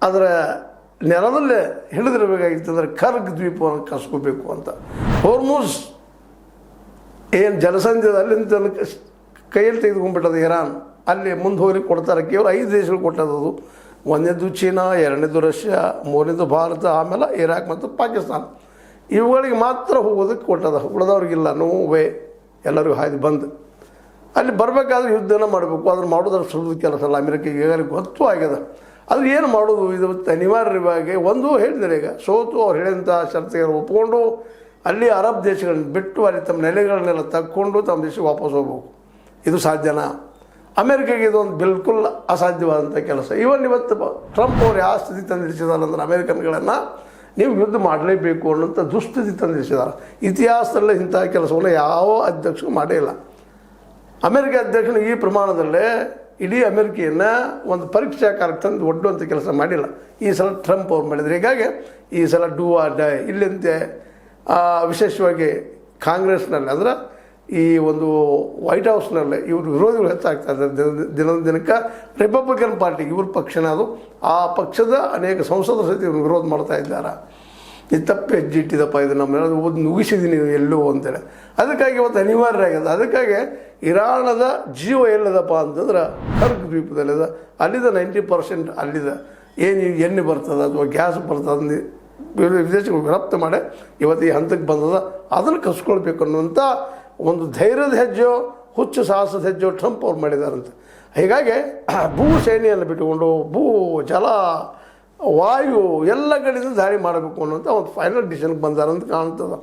ಅದರ ನೆಲದಲ್ಲೇ ಹಿಡಿದಿರಬೇಕಾಗಿತ್ತು ಅಂದರೆ ಕರ್ಗ್ ದ್ವೀಪವನ್ನು ಕಸ್ಕೋಬೇಕು ಅಂತ. ಹೋರ್ಮುಸ್ ಏನು ಜಲಸಂಧಿದ ಅಲ್ಲಿಂದ ಕೈಯಲ್ಲಿ ತೆಗೆದುಕೊಂಡ್ಬಿಟ್ಟದು ಇರಾನ್, ಅಲ್ಲಿ ಮುಂದೆ ಹೋಗ್ಲಿಕ್ಕೆ ಕೊಡ್ತಾರೆ. ಕೇವಲ 5 ದೇಶಗಳು ಕೊಟ್ಟದ್ದು. ಒಂದನೇದು ಚೀನಾ, ಎರಡನೇದು ರಷ್ಯಾ, ಮೂರನೇದು ಭಾರತ, ಆಮೇಲೆ ಇರಾಕ್ ಮತ್ತು ಪಾಕಿಸ್ತಾನ. ಇವುಗಳಿಗೆ ಮಾತ್ರ ಹೋಗೋದಕ್ಕೆ ಕೊಟ್ಟದ, ಉಳಿದವ್ರಿಗಿಲ್ಲ. ನೋವೇ ಎಲ್ಲರಿಗೂ ಹಾಯ್ದು ಬಂದು ಅಲ್ಲಿ ಬರಬೇಕಾದ್ರೆ ಯುದ್ಧನ ಮಾಡಬೇಕು. ಅದನ್ನು ಮಾಡೋದ್ರ ಸುಲಭದ ಕೆಲಸ ಅಲ್ಲ. ಅಮೆರಿಕೆಗೆ ಈಗಾಗಲೇ ಗೊತ್ತೂ ಆಗ್ಯದ. ಅದು ಏನು ಮಾಡೋದು, ಇದು ಅನಿವಾರ್ಯವಾಗಿ ಒಂದು ಹೇಳಿದರೆ ಈಗ ಸೋತು ಅವ್ರು ಹೇಳಿದಂಥ ಷರತ್ತುಗಳನ್ನು ಒಪ್ಪಿಕೊಂಡು ಅಲ್ಲಿ ಅರಬ್ ದೇಶಗಳನ್ನ ಬಿಟ್ಟು ಅಲ್ಲಿ ತಮ್ಮ ನೆಲೆಗಳನ್ನೆಲ್ಲ ತಕ್ಕೊಂಡು ತಮ್ಮ ದೇಶಕ್ಕೆ ವಾಪಸ್ ಹೋಗ್ಬೇಕು. ಇದು ಸಾಧ್ಯನಾ? ಅಮೆರಿಕೆಗೆ ಇದೊಂದು ಬಿಲ್ಕುಲ್ ಅಸಾಧ್ಯವಾದಂಥ ಕೆಲಸ. ಇವತ್ತು ಟ್ರಂಪ್ ಅವ್ರು ಯಾವ ಸ್ಥಿತಿ ತಂದಿರಿಸಿದಾರೆ ಅಂದರೆ ಅಮೆರಿಕನ್ಗಳನ್ನು ನೀವು ಯುದ್ಧ ಮಾಡಲೇಬೇಕು ಅನ್ನೋಂಥ ದುಸ್ಥಿತಿ ತಂದಿರಿಸಿದ್ದಾರೆ. ಇತಿಹಾಸದಲ್ಲೇ ಇಂಥ ಕೆಲಸವನ್ನು ಯಾವ ಅಧ್ಯಕ್ಷರು ಮಾಡೇ ಇಲ್ಲ. ಅಮೆರಿಕ ಅಧ್ಯಕ್ಷನು ಈ ಪ್ರಮಾಣದಲ್ಲೇ ಇಡೀ ಅಮೆರಿಕೆಯನ್ನು ಒಂದು ಪರೀಕ್ಷಾಕಾರಕ್ಕೆ ತಂದು ಒಡ್ಡುವಂಥ ಕೆಲಸ ಮಾಡಿಲ್ಲ. ಈ ಸಲ ಟ್ರಂಪ್ ಅವ್ರು ಮಾಡಿದ್ರು. ಹೀಗಾಗಿ ಈ ಸಲ ಡೂ ಆರ್ ಡೈ ಇಲ್ಲಂತೆ ವಿಶೇಷವಾಗಿ ಕಾಂಗ್ರೆಸ್ನಲ್ಲಿ ಅಂದರೆ ಈ ಒಂದು ವೈಟ್ ಹೌಸ್ನಲ್ಲಿ ಇವರು ವಿರೋಧಿಗಳು ಹೆಚ್ಚಾಗ್ತಾ ಇದ್ದಾರೆ ದಿನದ ದಿನಕ್ಕೆ. ರಿಪಬ್ಲಿಕನ್ ಪಾರ್ಟಿಗೆ ಇವ್ರ ಪಕ್ಷನೇ ಅದು, ಆ ಪಕ್ಷದ ಅನೇಕ ಸಂಸದರು ಸಹಿತ ಇವ್ರು ವಿರೋಧ ಮಾಡ್ತಾ ಇದ್ದಾರೆ. ಇದು ತಪ್ಪು ಹೆಜ್ಜೆ ಇಟ್ಟಿದ್ದಪ್ಪ, ಇದು ನಮ್ಮನ್ನೆಲ್ಲ ನುಗ್ಗಿಸಿದ್ದೀನಿ ಎಲ್ಲೋ ಅಂತೇಳಿ. ಅದಕ್ಕಾಗಿ ಇವತ್ತು ಅನಿವಾರ್ಯ ಆಗ್ಯದ. ಅದಕ್ಕಾಗಿ ಇರಾನದ ಜೀವ ಎಲ್ಲದಪ್ಪ ಅಂತಂದ್ರೆ ಕರ್ಗ್ ದ್ವೀಪದಲ್ಲಿದೆ. ಅಲ್ಲಿದ 90% ಅಲ್ಲಿದ ಏನು ಎಣ್ಣೆ ಬರ್ತದೆ ಅಥವಾ ಗ್ಯಾಸ್ ಬರ್ತದೆ ವಿದೇಶಗಳು ರಫ್ತು ಮಾಡಿ ಇವತ್ತು ಈ ಹಂತಕ್ಕೆ ಬಂದದ. ಅದನ್ನು ಕಸ್ಕೊಳ್ಬೇಕು ಅನ್ನುವಂಥ ಒಂದು ಧೈರ್ಯದ ಹೆಜ್ಜೆಯೋ ಹುಚ್ಚು ಸಾಹಸದ ಹೆಜ್ಜೆಯೋ ಟ್ರಂಪ್ ಅವ್ರು ಮಾಡಿದಾರಂತೆ. ಹೀಗಾಗಿ ಭೂ ಸೇನೆಯನ್ನು ಬಿಟ್ಟುಕೊಂಡು ಭೂ ಜಲ ವಾಯು ಎಲ್ಲ ಕಡೆಯಿಂದ ದಾಳಿ ಮಾಡಬೇಕು ಅನ್ನೋಂಥ ಒಂದು ಫೈನಲ್ ಡಿಸಿಷನ್ಗೆ ಬಂದಾರಂತ ಕಾಣ್ತದೆ.